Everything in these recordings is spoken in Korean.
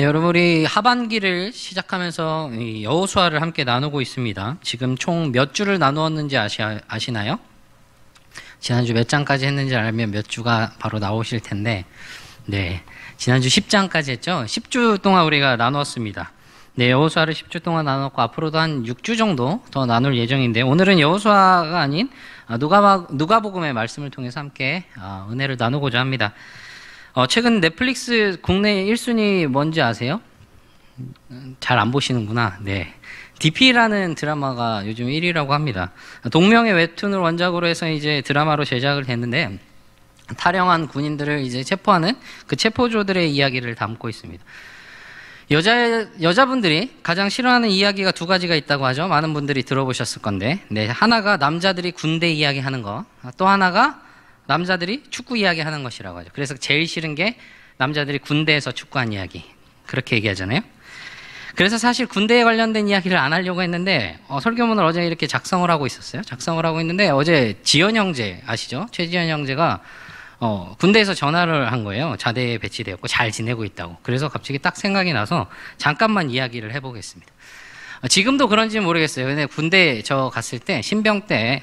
여러분 우리 하반기를 시작하면서 여호수아를 함께 나누고 있습니다. 지금 총 몇 주를 나누었는지 아시나요? 지난주 몇 장까지 했는지 알면 몇 주가 바로 나오실 텐데, 네, 지난주 10장까지 했죠. 10주 동안 우리가 나누었습니다. 네, 여호수아를 10주 동안 나눴고 앞으로도 한 6주 정도 더 나눌 예정인데, 오늘은 여호수아가 아닌 누가복음의 말씀을 통해서 함께 은혜를 나누고자 합니다. 최근 넷플릭스 국내 1순위 뭔지 아세요? 잘 안 보시는구나. 네. DP라는 드라마가 요즘 1위라고 합니다. 동명의 웹툰을 원작으로 해서 이제 드라마로 제작을 했는데, 탈영한 군인들을 이제 체포하는 그 체포조들의 이야기를 담고 있습니다. 여자분들이 가장 싫어하는 이야기가 두 가지가 있다고 하죠. 많은 분들이 들어보셨을 건데, 네. 하나가 남자들이 군대 이야기 하는 거, 또 하나가 남자들이 축구 이야기 하는 것이라고 하죠. 그래서 제일 싫은 게 남자들이 군대에서 축구한 이야기, 그렇게 얘기하잖아요. 그래서 사실 군대에 관련된 이야기를 안 하려고 했는데 설교문을 어제 이렇게 작성을 하고 있었어요. 작성을 하고 있는데 어제 지연 형제 아시죠? 최지연 형제가 군대에서 전화를 한 거예요. 자대에 배치되었고 잘 지내고 있다고. 그래서 갑자기 딱 생각이 나서 잠깐만 이야기를 해보겠습니다. 지금도 그런지는 모르겠어요. 근데 군대 저 갔을 때 신병 때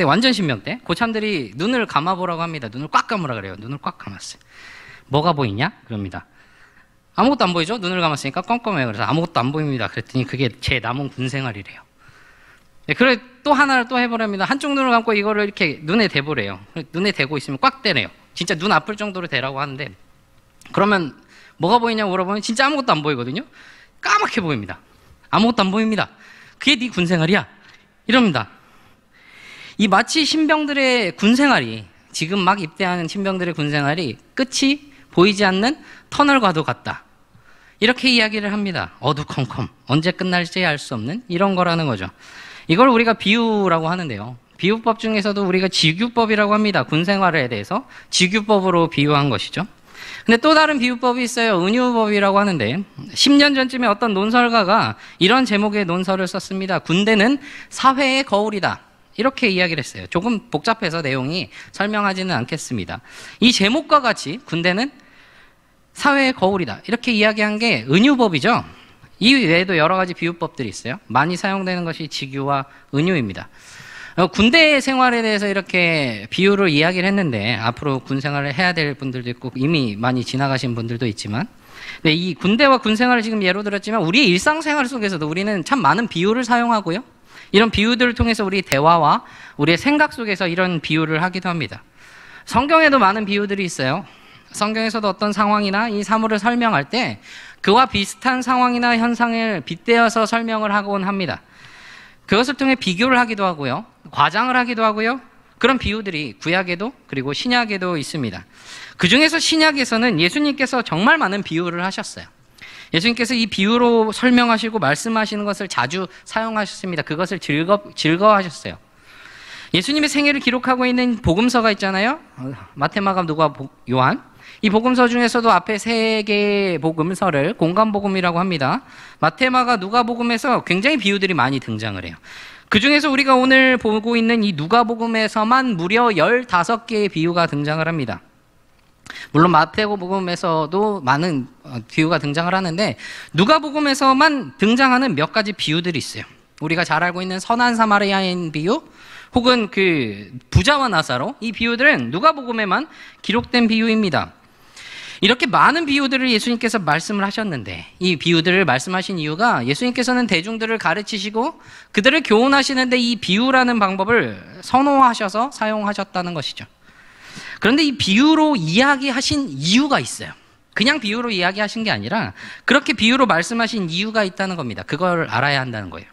완전 신병 때 고참들이 눈을 감아보라고 합니다. 눈을 꽉 감으라 그래요. 눈을 꽉 감았어요. 뭐가 보이냐? 그럽니다. 아무것도 안 보이죠? 눈을 감았으니까 껌껌해요. 그래서 아무것도 안 보입니다. 그랬더니 그게 제 남은 군 생활이래요. 네, 그래 또 하나를 또 해보랍니다. 한쪽 눈을 감고 이거를 이렇게 눈에 대보래요. 눈에 대고 있으면 꽉 대래요. 진짜 눈 아플 정도로 대라고 하는데, 그러면 뭐가 보이냐고 물어보면 진짜 아무것도 안 보이거든요. 까맣게 보입니다. 아무것도 안 보입니다. 그게 네 군생활이야? 이럽니다. 이 마치 신병들의 군생활이, 지금 막 입대하는 신병들의 군생활이 끝이 보이지 않는 터널과도 같다. 이렇게 이야기를 합니다. 어두컴컴, 언제 끝날지 알 수 없는 이런 거라는 거죠. 이걸 우리가 비유라고 하는데요. 비유법 중에서도 우리가 직유법이라고 합니다. 군생활에 대해서 직유법으로 비유한 것이죠. 근데 또 다른 비유법이 있어요. 은유법이라고 하는데, 10년 전쯤에 어떤 논설가가 이런 제목의 논설을 썼습니다. 군대는 사회의 거울이다. 이렇게 이야기를 했어요. 조금 복잡해서 내용이 설명하지는 않겠습니다. 이 제목과 같이 군대는 사회의 거울이다. 이렇게 이야기한 게 은유법이죠. 이 외에도 여러 가지 비유법들이 있어요. 많이 사용되는 것이 직유와 은유입니다. 군대 생활에 대해서 이렇게 비유를 이야기를 했는데, 앞으로 군 생활을 해야 될 분들도 있고 이미 많이 지나가신 분들도 있지만, 네, 이 군대와 군 생활을 지금 예로 들었지만 우리의 일상생활 속에서도 우리는 참 많은 비유를 사용하고요. 이런 비유들을 통해서 우리 대화와 우리의 생각 속에서 이런 비유를 하기도 합니다. 성경에도 많은 비유들이 있어요. 성경에서도 어떤 상황이나 이 사물을 설명할 때 그와 비슷한 상황이나 현상을 빗대어서 설명을 하곤 합니다. 그것을 통해 비교를 하기도 하고요. 과장을 하기도 하고요. 그런 비유들이 구약에도 그리고 신약에도 있습니다. 그 중에서 신약에서는 예수님께서 정말 많은 비유를 하셨어요. 예수님께서 이 비유로 설명하시고 말씀하시는 것을 자주 사용하셨습니다. 그것을 즐거워하셨어요. 예수님의 생애를 기록하고 있는 복음서가 있잖아요. 마태, 마가, 누가, 요한. 이 복음서 중에서도 앞에 세 개의 복음서를 공관복음이라고 합니다. 마태, 마가, 누가복음에서 굉장히 비유들이 많이 등장을 해요. 그 중에서 우리가 오늘 보고 있는 이 누가복음에서만 무려 15개의 비유가 등장을 합니다. 물론 마태복음에서도 많은 비유가 등장을 하는데, 누가복음에서만 등장하는 몇 가지 비유들이 있어요. 우리가 잘 알고 있는 선한 사마리아인 비유, 혹은 그 부자와 나사로, 이 비유들은 누가복음에만 기록된 비유입니다. 이렇게 많은 비유들을 예수님께서 말씀을 하셨는데, 이 비유들을 말씀하신 이유가 예수님께서는 대중들을 가르치시고 그들을 교훈하시는데 이 비유라는 방법을 선호하셔서 사용하셨다는 것이죠. 그런데 이 비유로 이야기하신 이유가 있어요. 그냥 비유로 이야기하신 게 아니라 그렇게 비유로 말씀하신 이유가 있다는 겁니다. 그걸 알아야 한다는 거예요.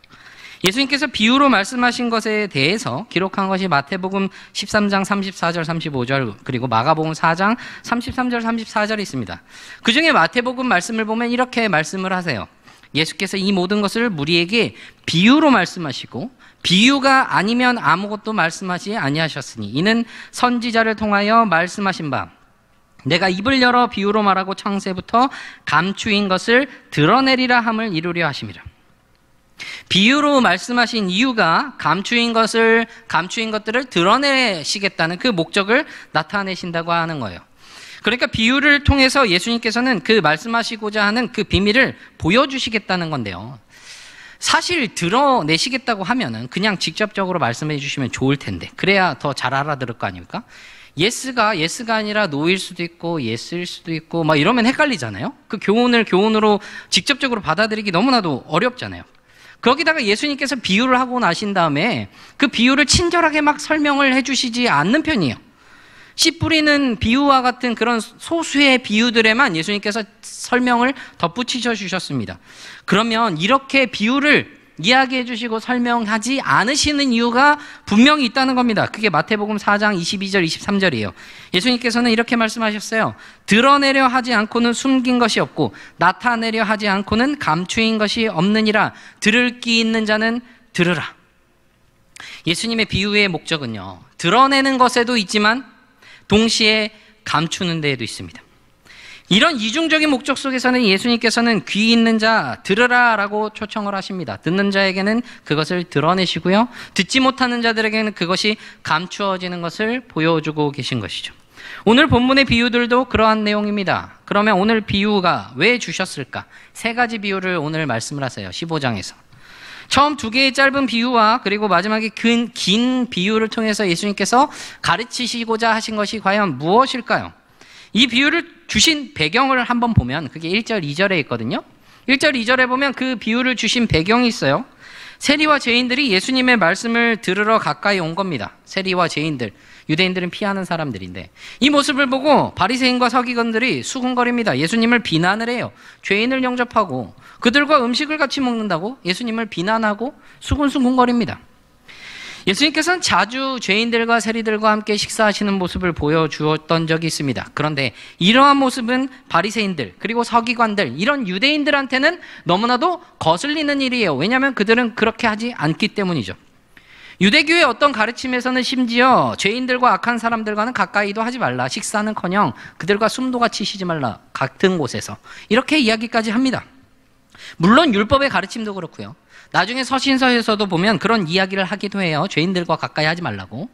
예수님께서 비유로 말씀하신 것에 대해서 기록한 것이 마태복음 13장 34절 35절 그리고 마가복음 4장 33절 34절이 있습니다. 그 중에 마태복음 말씀을 보면 이렇게 말씀을 하세요. 예수께서 이 모든 것을 무리에게 비유로 말씀하시고 비유가 아니면 아무것도 말씀하지 아니하셨으니 이는 선지자를 통하여 말씀하신 바 내가 입을 열어 비유로 말하고 창세부터 감추인 것을 드러내리라 함을 이루려 하심이라. 비유로 말씀하신 이유가 감추인 것들을 드러내시겠다는 그 목적을 나타내신다고 하는 거예요. 그러니까 비유를 통해서 예수님께서는 그 말씀하시고자 하는 그 비밀을 보여주시겠다는 건데요. 사실 드러내시겠다고 하면은 그냥 직접적으로 말씀해 주시면 좋을 텐데, 그래야 더 잘 알아들을 거 아닙니까? 예스가 아니라 노일 수도 있고 예스일 수도 있고 막 이러면 헷갈리잖아요. 그 교훈을 교훈으로 직접적으로 받아들이기 너무나도 어렵잖아요. 거기다가 예수님께서 비유를 하고 나신 다음에 그 비유를 친절하게 막 설명을 해주시지 않는 편이에요. 씨 뿌리는 비유와 같은 그런 소수의 비유들에만 예수님께서 설명을 덧붙이셔 주셨습니다. 그러면 이렇게 비유를 이야기해 주시고 설명하지 않으시는 이유가 분명히 있다는 겁니다. 그게 마태복음 4장 22절 23절이에요. 예수님께서는 이렇게 말씀하셨어요. 드러내려 하지 않고는 숨긴 것이 없고 나타내려 하지 않고는 감추인 것이 없느니라. 들을 귀 있는 자는 들으라. 예수님의 비유의 목적은요, 드러내는 것에도 있지만 동시에 감추는 데에도 있습니다. 이런 이중적인 목적 속에서는 예수님께서는 귀 있는 자 들으라 라고 초청을 하십니다. 듣는 자에게는 그것을 드러내시고요, 듣지 못하는 자들에게는 그것이 감추어지는 것을 보여주고 계신 것이죠. 오늘 본문의 비유들도 그러한 내용입니다. 그러면 오늘 비유가 왜 주셨을까? 세 가지 비유를 오늘 말씀을 하세요. 15장에서 처음 두 개의 짧은 비유와 그리고 마지막에 긴 비유를 통해서 예수님께서 가르치시고자 하신 것이 과연 무엇일까요? 이 비유를 주신 배경을 한번 보면 그게 1절, 2절에 있거든요. 1절, 2절에 보면 그 비유를 주신 배경이 있어요. 세리와 죄인들이 예수님의 말씀을 들으러 가까이 온 겁니다. 세리와 죄인들, 유대인들은 피하는 사람들인데 이 모습을 보고 바리새인과 서기관들이 수군거립니다. 예수님을 비난을 해요. 죄인을 영접하고 그들과 음식을 같이 먹는다고 예수님을 비난하고 수군거립니다. 예수님께서는 자주 죄인들과 세리들과 함께 식사하시는 모습을 보여주었던 적이 있습니다. 그런데 이러한 모습은 바리새인들 그리고 서기관들, 이런 유대인들한테는 너무나도 거슬리는 일이에요. 왜냐하면 그들은 그렇게 하지 않기 때문이죠. 유대교의 어떤 가르침에서는 심지어 죄인들과 악한 사람들과는 가까이도 하지 말라, 식사는커녕 그들과 숨도 같이 쉬지 말라, 같은 곳에서, 이렇게 이야기까지 합니다. 물론 율법의 가르침도 그렇고요, 나중에 서신서에서도 보면 그런 이야기를 하기도 해요. 죄인들과 가까이 하지 말라고,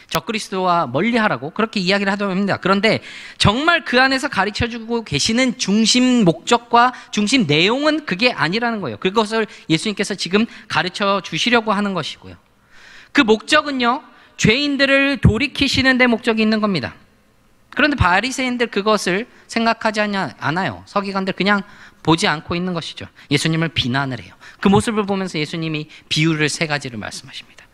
적그리스도와 멀리하라고 그렇게 이야기를 하기도 합니다. 그런데 정말 그 안에서 가르쳐주고 계시는 중심 목적과 중심 내용은 그게 아니라는 거예요. 그것을 예수님께서 지금 가르쳐 주시려고 하는 것이고요, 그 목적은요, 죄인들을 돌이키시는 데 목적이 있는 겁니다. 그런데 바리새인들 그것을 생각하지 않아요. 서기관들 그냥 보지 않고 있는 것이죠. 예수님을 비난을 해요. 그 모습을 보면서 예수님이 비유를 세 가지를 말씀하십니다.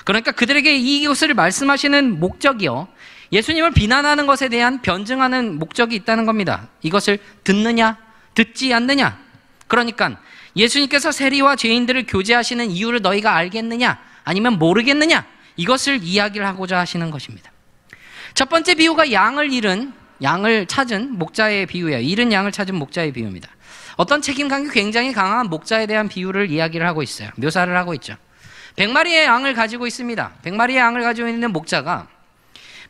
그러니까 그들에게 이것을 말씀하시는 목적이요, 예수님을 비난하는 것에 대한 변증하는 목적이 있다는 겁니다. 이것을 듣느냐 듣지 않느냐. 그러니까 예수님께서 세리와 죄인들을 교제하시는 이유를 너희가 알겠느냐 아니면 모르겠느냐, 이것을 이야기를 하고자 하시는 것입니다. 첫 번째 비유가 양을 찾은 목자의 비유예요. 잃은 양을 찾은 목자의 비유입니다. 어떤 책임감이 굉장히 강한 목자에 대한 비유를 이야기를 하고 있어요. 묘사를 하고 있죠. 100마리의 양을 가지고 있습니다. 100마리의 양을 가지고 있는 목자가,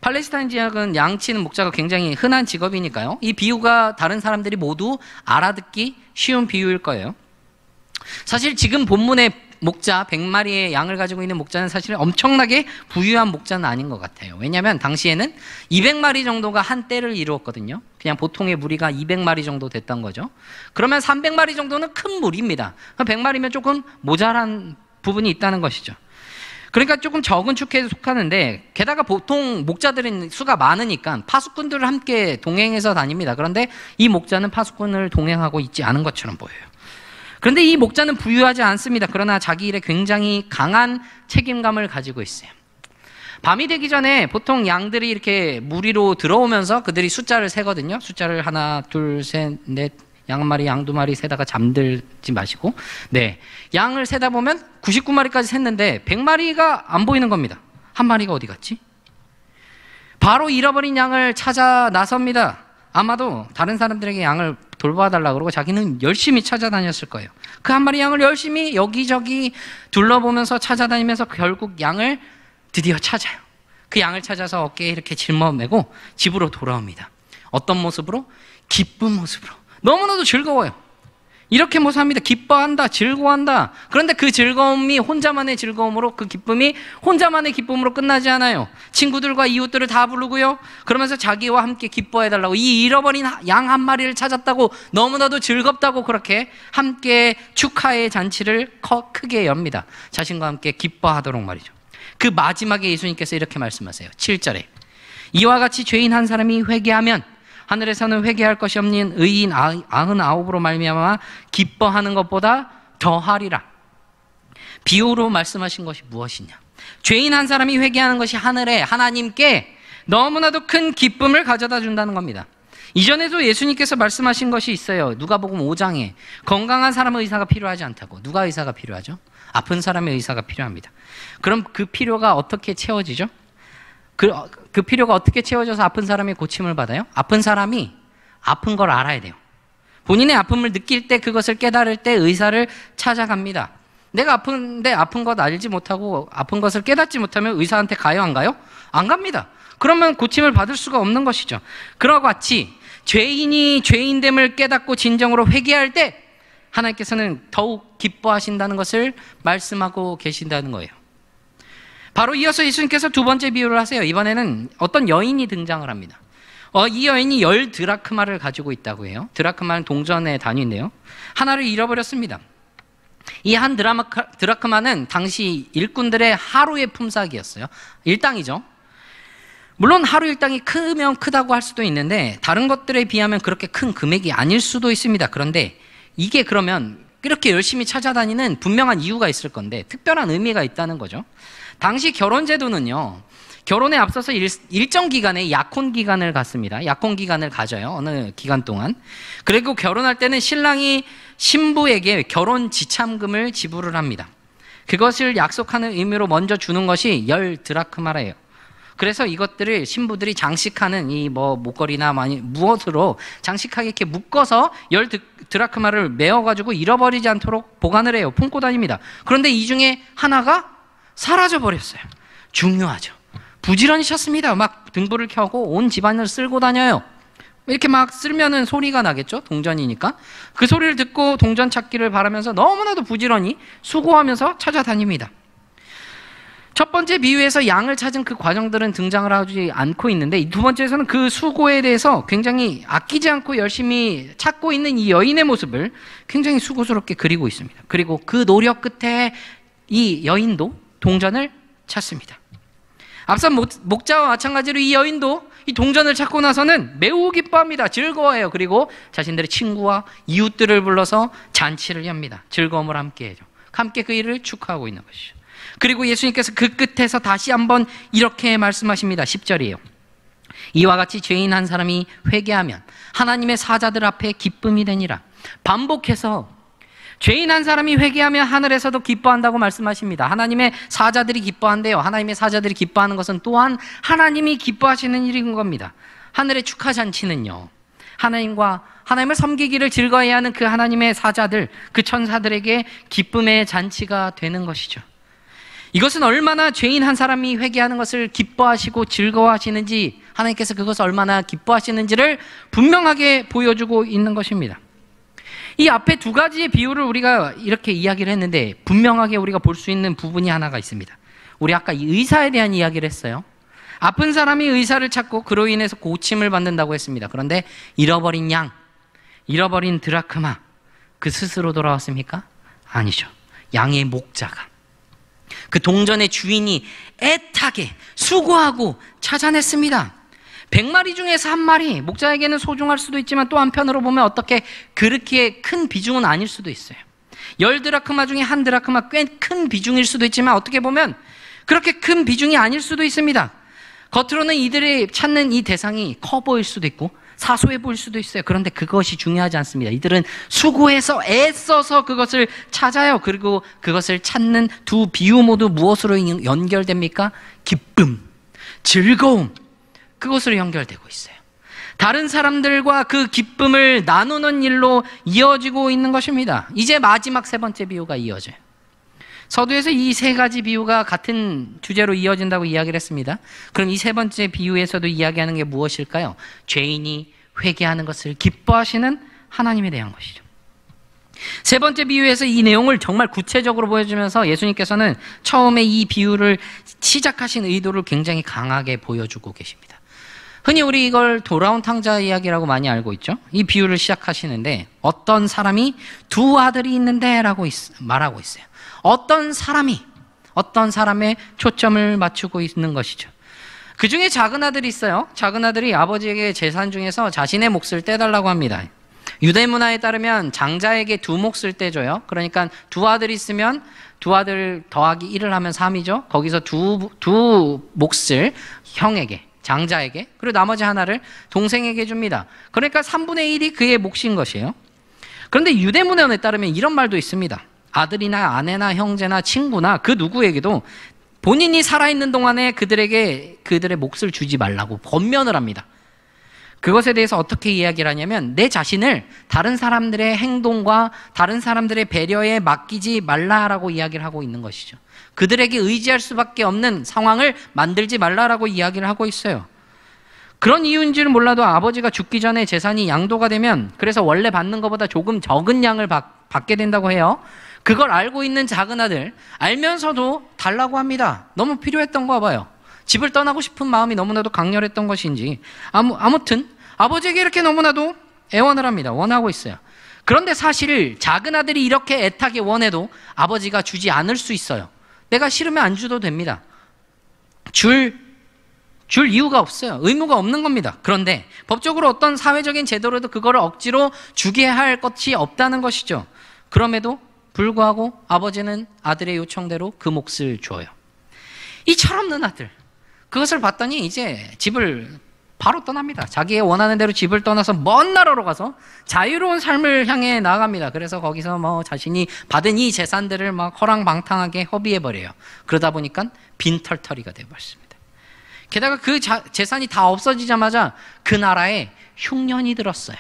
팔레스타인 지역은 양 치는 목자가 굉장히 흔한 직업이니까요, 이 비유가 다른 사람들이 모두 알아듣기 쉬운 비유일 거예요. 사실 지금 본문의 목자, 100마리의 양을 가지고 있는 목자는 사실 엄청나게 부유한 목자는 아닌 것 같아요. 왜냐하면 당시에는 200마리 정도가 한 떼를 이루었거든요. 그냥 보통의 무리가 200마리 정도 됐던 거죠. 그러면 300마리 정도는 큰 무리입니다. 100마리면 조금 모자란 부분이 있다는 것이죠. 그러니까 조금 적은 축에 속하는데, 게다가 보통 목자들은 수가 많으니까 파수꾼들을 함께 동행해서 다닙니다. 그런데 이 목자는 파수꾼을 동행하고 있지 않은 것처럼 보여요. 그런데 이 목자는 부유하지 않습니다. 그러나 자기 일에 굉장히 강한 책임감을 가지고 있어요. 밤이 되기 전에 보통 양들이 이렇게 무리로 들어오면서 그들이 숫자를 세거든요. 숫자를 하나, 둘, 셋, 넷, 양 한 마리, 양 두 마리 세다가 잠들지 마시고, 네, 양을 세다 보면 99마리까지 샜는데 100마리가 안 보이는 겁니다. 한 마리가 어디 갔지? 바로 잃어버린 양을 찾아 나섭니다. 아마도 다른 사람들에게 양을 돌봐달라고 그러고 자기는 열심히 찾아다녔을 거예요. 그 한 마리 양을 열심히 여기저기 둘러보면서 찾아다니면서 결국 양을 드디어 찾아요. 그 양을 찾아서 어깨에 이렇게 짊어매고 집으로 돌아옵니다. 어떤 모습으로? 기쁜 모습으로. 너무나도 즐거워요. 이렇게 모사합니다. 기뻐한다, 즐거워한다. 그런데 그 즐거움이 혼자만의 즐거움으로, 그 기쁨이 혼자만의 기쁨으로 끝나지 않아요. 친구들과 이웃들을 다 부르고요. 그러면서 자기와 함께 기뻐해달라고, 이 잃어버린 양 한 마리를 찾았다고, 너무나도 즐겁다고 그렇게 함께 축하의 잔치를 크게 엽니다. 자신과 함께 기뻐하도록 말이죠. 그 마지막에 예수님께서 이렇게 말씀하세요. 7절에 이와 같이 죄인 한 사람이 회개하면 하늘에서는 회개할 것이 없는 의인 99으로 말미암아 기뻐하는 것보다 더하리라. 비유로 말씀하신 것이 무엇이냐? 죄인 한 사람이 회개하는 것이 하늘에 하나님께 너무나도 큰 기쁨을 가져다 준다는 겁니다. 이전에도 예수님께서 말씀하신 것이 있어요. 누가복음 5장에 건강한 사람의 의사가 필요하지 않다고. 누가 의사가 필요하죠? 아픈 사람의 의사가 필요합니다. 그럼 그 필요가 어떻게 채워지죠? 그 필요가 어떻게 채워져서 아픈 사람이 고침을 받아요? 아픈 사람이 아픈 걸 알아야 돼요. 본인의 아픔을 느낄 때, 그것을 깨달을 때 의사를 찾아갑니다. 내가 아픈데 아픈 것 알지 못하고 아픈 것을 깨닫지 못하면 의사한테 가요, 안 가요? 안 갑니다. 그러면 고침을 받을 수가 없는 것이죠. 그와 같이 죄인이 죄인됨을 깨닫고 진정으로 회개할 때 하나님께서는 더욱 기뻐하신다는 것을 말씀하고 계신다는 거예요. 바로 이어서 예수님께서 두 번째 비유를 하세요. 이번에는 어떤 여인이 등장을 합니다. 이 여인이 10 드라크마를 가지고 있다고 해요. 드라크마는 동전의 단위인데요. 하나를 잃어버렸습니다. 이 한 드라크마는 당시 일꾼들의 하루의 품삯이었어요. 일당이죠. 물론 하루 일당이 크면 크다고 할 수도 있는데 다른 것들에 비하면 그렇게 큰 금액이 아닐 수도 있습니다. 그런데 이게 그러면 이렇게 열심히 찾아다니는 분명한 이유가 있을 건데 특별한 의미가 있다는 거죠. 당시 결혼 제도는요, 결혼에 앞서서 일정 기간의 약혼 기간을 갖습니다. 약혼 기간을 가져요. 어느 기간 동안. 그리고 결혼할 때는 신랑이 신부에게 결혼 지참금을 지불을 합니다. 그것을 약속하는 의미로 먼저 주는 것이 10 드라크마래요. 그래서 이것들을 신부들이 장식하는 이 목걸이나 무엇으로 장식하게 이렇게 묶어서 10 드라크마를 메어가지고 잃어버리지 않도록 보관을 해요. 품고 다닙니다. 그런데 이 중에 하나가 사라져 버렸어요. 중요하죠. 부지런히 찾습니다. 막 등불을 켜고 온 집안을 쓸고 다녀요. 이렇게 막 쓸면은 소리가 나겠죠? 동전이니까. 그 소리를 듣고 동전 찾기를 바라면서 너무나도 부지런히 수고하면서 찾아다닙니다. 첫 번째 비유에서 양을 찾은 그 과정들은 등장을 하지 않고 있는데 이 두 번째에서는 그 수고에 대해서 굉장히 아끼지 않고 열심히 찾고 있는 이 여인의 모습을 굉장히 수고스럽게 그리고 있습니다. 그리고 그 노력 끝에 이 여인도 동전을 찾습니다. 앞선 목자와 마찬가지로 이 여인도 이 동전을 찾고 나서는 매우 기뻐합니다. 즐거워해요. 그리고 자신들의 친구와 이웃들을 불러서 잔치를 엽니다. 즐거움을 함께 해요. 함께 그 일을 축하하고 있는 것이죠. 그리고 예수님께서 그 끝에서 다시 한번 이렇게 말씀하십니다. 10절이에요. 이와 같이 죄인 한 사람이 회개하면 하나님의 사자들 앞에 기쁨이 되니라. 반복해서 죄인 한 사람이 회개하면 하늘에서도 기뻐한다고 말씀하십니다. 하나님의 사자들이 기뻐한대요. 하나님의 사자들이 기뻐하는 것은 또한 하나님이 기뻐하시는 일인 겁니다. 하늘의 축하 잔치는요, 하나님을 섬기기를 즐거워해야 하는 그 하나님의 사자들, 그 천사들에게 기쁨의 잔치가 되는 것이죠. 이것은 얼마나 죄인 한 사람이 회개하는 것을 기뻐하시고 즐거워하시는지, 하나님께서 그것을 얼마나 기뻐하시는지를 분명하게 보여주고 있는 것입니다. 이 앞에 두 가지의 비유를 우리가 이렇게 이야기를 했는데 분명하게 우리가 볼 수 있는 부분이 하나가 있습니다. 우리 아까 이 의사에 대한 이야기를 했어요. 아픈 사람이 의사를 찾고 그로 인해서 고침을 받는다고 했습니다. 그런데 잃어버린 양, 잃어버린 드라크마, 그 스스로 돌아왔습니까? 아니죠. 양의 목자가, 그 동전의 주인이 애타게 수고하고 찾아냈습니다. 100마리 중에서 한 마리, 목자에게는 소중할 수도 있지만 또 한편으로 보면 어떻게 그렇게 큰 비중은 아닐 수도 있어요. 10 드라크마 중에 한 드라크마 꽤 큰 비중일 수도 있지만 어떻게 보면 그렇게 큰 비중이 아닐 수도 있습니다. 겉으로는 이들이 찾는 이 대상이 커 보일 수도 있고 사소해 보일 수도 있어요. 그런데 그것이 중요하지 않습니다. 이들은 수고해서 애써서 그것을 찾아요. 그리고 그것을 찾는 두 비유 모두 무엇으로 연결됩니까? 기쁨, 즐거움, 그것으로 연결되고 있어요. 다른 사람들과 그 기쁨을 나누는 일로 이어지고 있는 것입니다. 이제 마지막 세 번째 비유가 이어져요. 서두에서 이 세 가지 비유가 같은 주제로 이어진다고 이야기를 했습니다. 그럼 이 세 번째 비유에서도 이야기하는 게 무엇일까요? 죄인이 회개하는 것을 기뻐하시는 하나님에 대한 것이죠. 세 번째 비유에서 이 내용을 정말 구체적으로 보여주면서 예수님께서는 처음에 이 비유를 시작하신 의도를 굉장히 강하게 보여주고 계십니다. 흔히 우리 이걸 돌아온 탕자 이야기라고 많이 알고 있죠. 이 비유를 시작하시는데 어떤 사람이 두 아들이 있는데 라고 말하고 있어요. 어떤 사람의 초점을 맞추고 있는 것이죠. 그 중에 작은 아들이 있어요. 작은 아들이 아버지에게 재산 중에서 자신의 몫을 떼달라고 합니다. 유대 문화에 따르면 장자에게 두 몫을 떼줘요. 그러니까 두 아들이 있으면 두 아들 더하기 1을 하면 3이죠. 거기서 두 몫을 형에게, 장자에게, 그리고 나머지 하나를 동생에게 줍니다. 그러니까 3분의 1이 그의 몫인 것이에요. 그런데 유대 문화에 따르면 이런 말도 있습니다. 아들이나 아내나 형제나 친구나 그 누구에게도 본인이 살아있는 동안에 그들에게 그들의 몫을 주지 말라고 권면을 합니다. 그것에 대해서 어떻게 이야기를 하냐면 내 자신을 다른 사람들의 행동과 다른 사람들의 배려에 맡기지 말라라고 이야기를 하고 있는 것이죠. 그들에게 의지할 수밖에 없는 상황을 만들지 말라라고 이야기를 하고 있어요. 그런 이유인지는 몰라도 아버지가 죽기 전에 재산이 양도가 되면 그래서 원래 받는 것보다 조금 적은 양을 받게 된다고 해요. 그걸 알고 있는 작은 아들, 알면서도 달라고 합니다. 너무 필요했던가 봐요. 집을 떠나고 싶은 마음이 너무나도 강렬했던 것인지 아무튼 아버지에게 이렇게 너무나도 애원을 합니다. 원하고 있어요. 그런데 사실 작은 아들이 이렇게 애타게 원해도 아버지가 주지 않을 수 있어요. 내가 싫으면 안 줘도 됩니다. 줄 이유가 없어요. 의무가 없는 겁니다. 그런데 법적으로 어떤 사회적인 제도로도 그거를 억지로 주게 할 것이 없다는 것이죠. 그럼에도 불구하고 아버지는 아들의 요청대로 그 몫을 줘요. 이 철없는 아들, 그것을 봤더니 이제 집을 바로 떠납니다. 자기의 원하는 대로 집을 떠나서 먼 나라로 가서 자유로운 삶을 향해 나아갑니다. 그래서 거기서 자신이 받은 이 재산들을 허랑방탕하게 허비해버려요. 그러다 보니까 빈털터리가 되어버렸습니다. 게다가 그 재산이 다 없어지자마자 그 나라에 흉년이 들었어요.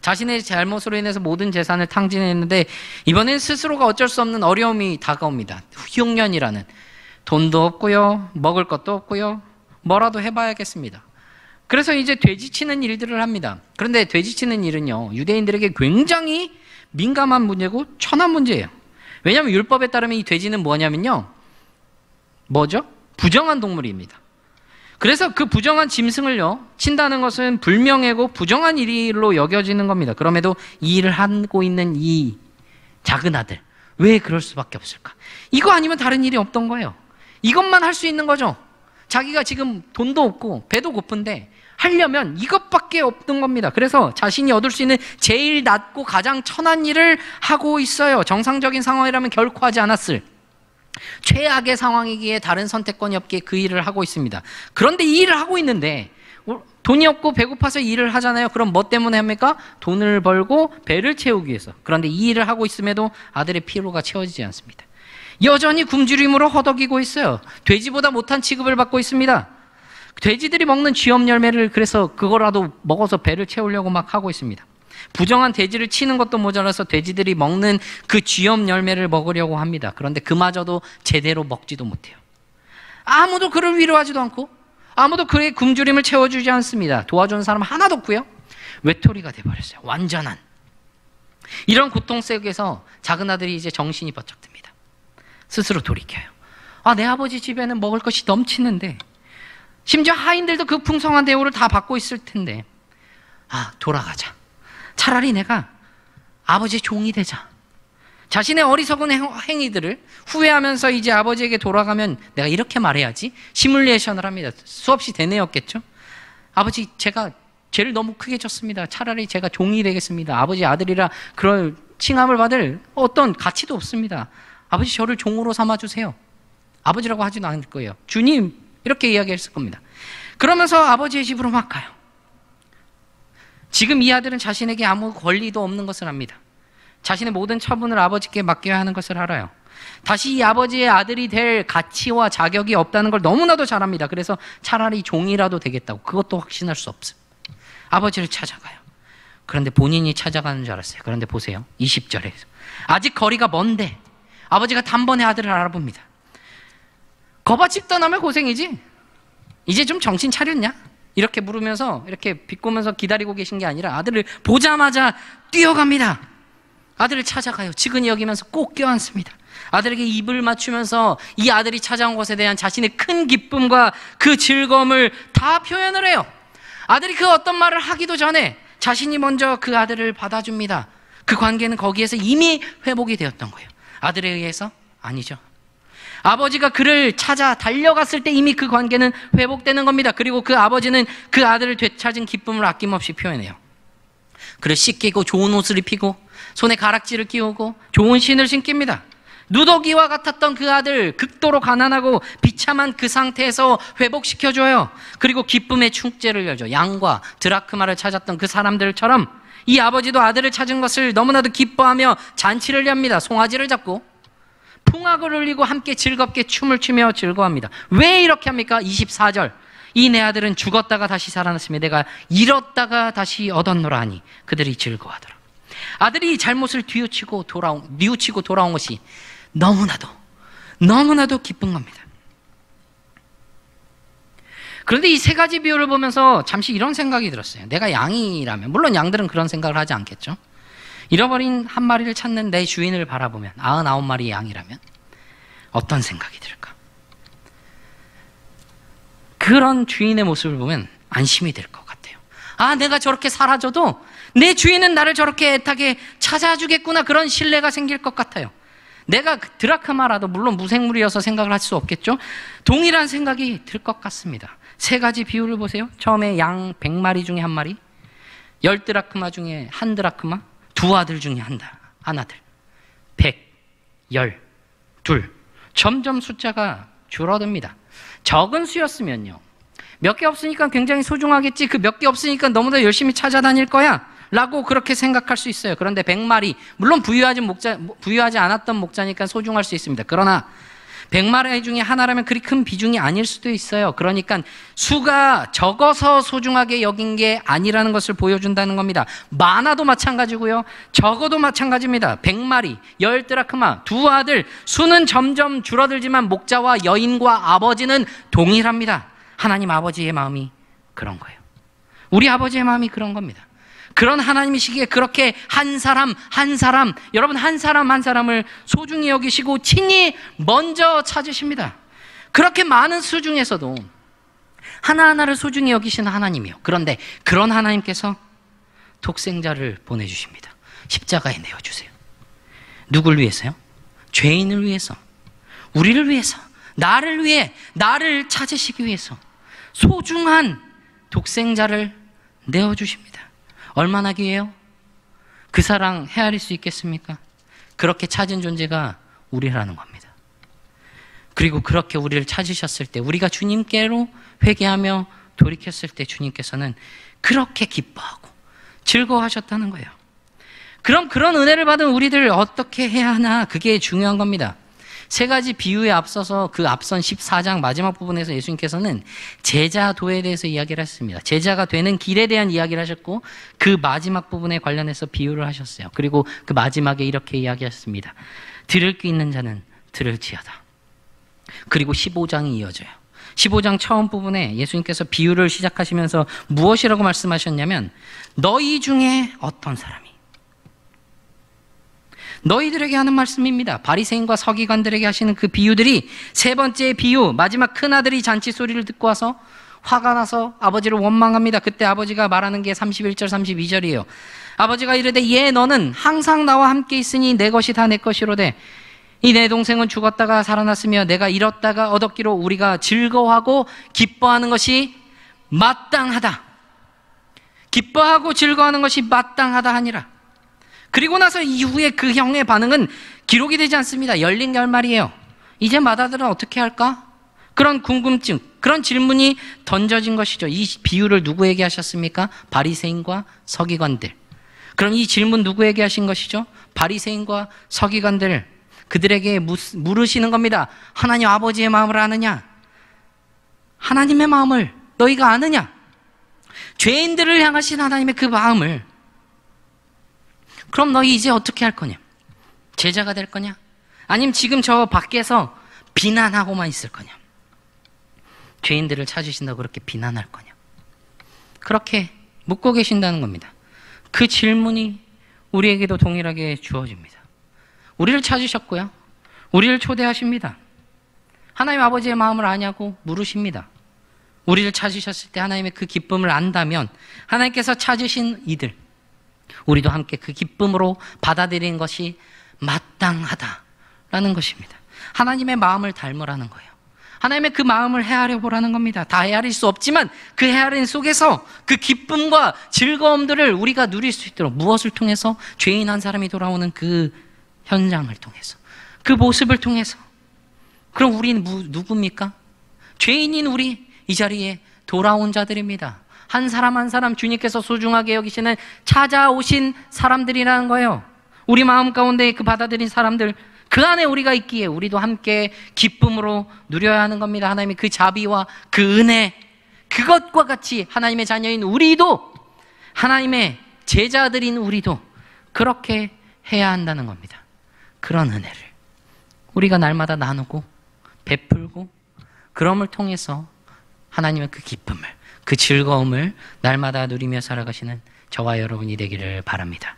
자신의 잘못으로 인해서 모든 재산을 탕진했는데 이번엔 스스로가 어쩔 수 없는 어려움이 다가옵니다. 흉년이라는. 돈도 없고요, 먹을 것도 없고요, 뭐라도 해봐야겠습니다. 그래서 이제 돼지치는 일들을 합니다. 그런데 돼지치는 일은요, 유대인들에게 굉장히 민감한 문제고 천한 문제예요. 왜냐하면 율법에 따르면 이 돼지는 뭐냐면요, 뭐죠? 부정한 동물입니다. 그래서 그 부정한 짐승을요, 친다는 것은 불명예고 부정한 일로 여겨지는 겁니다. 그럼에도 이 일을 하고 있는 이 작은 아들, 왜 그럴 수밖에 없을까? 이거 아니면 다른 일이 없던 거예요. 이것만 할 수 있는 거죠. 자기가 지금 돈도 없고 배도 고픈데 하려면 이것밖에 없는 겁니다. 그래서 자신이 얻을 수 있는 제일 낮고 가장 천한 일을 하고 있어요. 정상적인 상황이라면 결코 하지 않았을 최악의 상황이기에 다른 선택권이 없기에 그 일을 하고 있습니다. 그런데 이 일을 하고 있는데 돈이 없고 배고파서 일을 하잖아요. 그럼 뭐 때문에 합니까? 돈을 벌고 배를 채우기 위해서. 그런데 이 일을 하고 있음에도 아들의 피로가 채워지지 않습니다. 여전히 굶주림으로 허덕이고 있어요. 돼지보다 못한 취급을 받고 있습니다. 돼지들이 먹는 쥐엄 열매를 그래서 그거라도 먹어서 배를 채우려고 막 하고 있습니다. 부정한 돼지를 치는 것도 모자라서 돼지들이 먹는 그 쥐엄 열매를 먹으려고 합니다. 그런데 그마저도 제대로 먹지도 못해요. 아무도 그를 위로하지도 않고 아무도 그의 굶주림을 채워주지 않습니다. 도와주는 사람 하나도 없고요. 외톨이가 돼버렸어요. 완전한. 이런 고통 속에서 작은 아들이 이제 정신이 번쩍 듭니다. 스스로 돌이켜요. 내 아버지 집에는 먹을 것이 넘치는데 심지어 하인들도 그 풍성한 대우를 다 받고 있을 텐데 돌아가자. 차라리 내가 아버지의 종이 되자. 자신의 어리석은 행위들을 후회하면서 이제 아버지에게 돌아가면 내가 이렇게 말해야지. 시뮬레이션을 합니다. 수없이 되뇌었겠죠. 아버지, 제가 죄를 너무 크게 졌습니다. 차라리 제가 종이 되겠습니다. 아버지 아들이라 그럴 칭함을 받을 어떤 가치도 없습니다. 아버지, 저를 종으로 삼아주세요. 아버지라고 하지도 않을 거예요. 주님, 이렇게 이야기했을 겁니다. 그러면서 아버지의 집으로 막 가요. 지금 이 아들은 자신에게 아무 권리도 없는 것을 압니다. 자신의 모든 처분을 아버지께 맡겨야 하는 것을 알아요. 다시 이 아버지의 아들이 될 가치와 자격이 없다는 걸 너무나도 잘 압니다. 그래서 차라리 종이라도 되겠다고, 그것도 확신할 수 없어요. 아버지를 찾아가요. 그런데 본인이 찾아가는 줄 알았어요. 그런데 보세요. 20절에 아직 거리가 먼데 아버지가 단번에 아들을 알아봅니다. 거밭집 떠나면 고생이지, 이제 좀 정신 차렸냐? 이렇게 물으면서 이렇게 비꼬면서 기다리고 계신 게 아니라 아들을 보자마자 뛰어갑니다. 아들을 찾아가요. 지근히 여기면서 꼭 껴안습니다. 아들에게 입을 맞추면서 이 아들이 찾아온 것에 대한 자신의 큰 기쁨과 그 즐거움을 다 표현을 해요. 아들이 그 어떤 말을 하기도 전에 자신이 먼저 그 아들을 받아줍니다. 그 관계는 거기에서 이미 회복이 되었던 거예요. 아들에 의해서? 아니죠. 아버지가 그를 찾아 달려갔을 때 이미 그 관계는 회복되는 겁니다. 그리고 그 아버지는 그 아들을 되찾은 기쁨을 아낌없이 표현해요. 그를 씻기고 좋은 옷을 입히고 손에 가락지를 끼우고 좋은 신을 신깁니다. 누더기와 같았던 그 아들, 극도로 가난하고 비참한 그 상태에서 회복시켜줘요. 그리고 기쁨의 축제를 열죠. 양과 드라크마를 찾았던 그 사람들처럼 이 아버지도 아들을 찾은 것을 너무나도 기뻐하며 잔치를 엽니다. 송아지를 잡고 풍악을 울리고 함께 즐겁게 춤을 추며 즐거워합니다. 왜 이렇게 합니까? 24절, 이 내 아들은 죽었다가 다시 살아났으며 내가 잃었다가 다시 얻었노라 하니 그들이 즐거워하더라. 아들이 잘못을 뉘우치고 돌아온 것이 너무나도 기쁜 겁니다. 그런데 이 세 가지 비유를 보면서 잠시 이런 생각이 들었어요. 내가 양이라면, 물론 양들은 그런 생각을 하지 않겠죠. 잃어버린 한 마리를 찾는 내 주인을 바라보면 99마리의 양이라면 어떤 생각이 들까? 그런 주인의 모습을 보면 안심이 될 것 같아요. 아, 내가 저렇게 사라져도 내 주인은 나를 저렇게 애타게 찾아주겠구나, 그런 신뢰가 생길 것 같아요. 내가 드라크마라도 물론 무생물이어서 생각을 할 수 없겠죠. 동일한 생각이 들 것 같습니다. 세 가지 비유를 보세요. 처음에 양 100마리 중에 한 마리, 10드라크마 중에 한 드라크마, 두 아들 중에 한 아들, 100, 10, 2. 점점 숫자가 줄어듭니다. 적은 수였으면요, 몇 개 없으니까 굉장히 소중하겠지, 그 몇 개 없으니까 너무나 열심히 찾아다닐 거야 라고 그렇게 생각할 수 있어요. 그런데 100마리, 물론 부유하지 않았던 목자니까 소중할 수 있습니다. 그러나 100마리 중에 하나라면 그리 큰 비중이 아닐 수도 있어요. 그러니까 수가 적어서 소중하게 여긴 게 아니라는 것을 보여준다는 겁니다. 많아도 마찬가지고요, 적어도 마찬가지입니다. 100마리, 10드라크마, 두 아들, 수는 점점 줄어들지만 목자와 여인과 아버지는 동일합니다. 하나님 아버지의 마음이 그런 거예요. 우리 아버지의 마음이 그런 겁니다. 그런 하나님이시기에 그렇게 한 사람, 여러분 한 사람을 소중히 여기시고 친히 먼저 찾으십니다. 그렇게 많은 수 중에서도 하나하나를 소중히 여기시는 하나님이요. 그런데 그런 하나님께서 독생자를 보내주십니다. 십자가에 내어주세요. 누굴 위해서요? 죄인을 위해서, 우리를 위해서, 나를 위해, 나를 찾으시기 위해서 소중한 독생자를 내어주십니다. 얼마나 귀해요? 그 사랑 헤아릴 수 있겠습니까? 그렇게 찾은 존재가 우리라는 겁니다. 그리고 그렇게 우리를 찾으셨을 때, 우리가 주님께로 회개하며 돌이켰을 때 주님께서는 그렇게 기뻐하고 즐거워하셨다는 거예요. 그럼 그런 은혜를 받은 우리들 어떻게 해야 하나? 그게 중요한 겁니다. 세 가지 비유에 앞서서 그 앞선 14장 마지막 부분에서 예수님께서는 제자도에 대해서 이야기를 했습니다. 제자가 되는 길에 대한 이야기를 하셨고, 그 마지막 부분에 관련해서 비유를 하셨어요. 그리고 그 마지막에 이렇게 이야기하셨습니다. 들을 귀 있는 자는 들을지어다. 그리고 15장이 이어져요. 15장 처음 부분에 예수님께서 비유를 시작하시면서 무엇이라고 말씀하셨냐면, 너희 중에 어떤 사람이, 너희들에게 하는 말씀입니다. 바리새인과 서기관들에게 하시는 그 비유들이, 세 번째 비유, 마지막 큰아들이 잔치 소리를 듣고 와서 화가 나서 아버지를 원망합니다. 그때 아버지가 말하는 게 31절 32절이에요. 아버지가 이르되 얘 너는 항상 나와 함께 있으니 내 것이 다 내 것이로되 이 내 동생은 죽었다가 살아났으며 내가 잃었다가 얻었기로 우리가 즐거워하고 기뻐하는 것이 마땅하다. 기뻐하고 즐거워하는 것이 마땅하다 하니라. 그리고 나서 이후에 그 형의 반응은 기록이 되지 않습니다. 열린 결말이에요. 이제 맏아들은 어떻게 할까? 그런 궁금증, 그런 질문이 던져진 것이죠. 이 비유를 누구에게 하셨습니까? 바리새인과 서기관들. 그럼 이 질문 누구에게 하신 것이죠? 바리새인과 서기관들. 그들에게 물으시는 겁니다. 하나님 아버지의 마음을 아느냐? 하나님의 마음을 너희가 아느냐? 죄인들을 향하신 하나님의 그 마음을. 그럼 너희 이제 어떻게 할 거냐? 제자가 될 거냐? 아니면 지금 저 밖에서 비난하고만 있을 거냐? 죄인들을 찾으신다고 그렇게 비난할 거냐? 그렇게 묻고 계신다는 겁니다. 그 질문이 우리에게도 동일하게 주어집니다. 우리를 찾으셨고요. 우리를 초대하십니다. 하나님 아버지의 마음을 아냐고 물으십니다. 우리를 찾으셨을 때 하나님의 그 기쁨을 안다면 하나님께서 찾으신 이들, 우리도 함께 그 기쁨으로 받아들이는 것이 마땅하다라는 것입니다. 하나님의 마음을 닮으라는 거예요. 하나님의 그 마음을 헤아려 보라는 겁니다. 다 헤아릴 수 없지만 그 헤아림 속에서 그 기쁨과 즐거움들을 우리가 누릴 수 있도록, 무엇을 통해서? 죄인 한 사람이 돌아오는 그 현장을 통해서, 그 모습을 통해서. 그럼 우리는 누굽니까? 죄인인 우리, 이 자리에 돌아온 자들입니다. 한 사람 한 사람 주님께서 소중하게 여기시는 찾아오신 사람들이라는 거예요. 우리 마음 가운데 그 받아들인 사람들, 그 안에 우리가 있기에 우리도 함께 기쁨으로 누려야 하는 겁니다. 하나님의 그 자비와 그 은혜, 그것과 같이 하나님의 자녀인 우리도, 하나님의 제자들인 우리도 그렇게 해야 한다는 겁니다. 그런 은혜를 우리가 날마다 나누고 베풀고, 그럼을 통해서 하나님의 그 기쁨을, 그 즐거움을 날마다 누리며 살아가시는 저와 여러분이 되기를 바랍니다.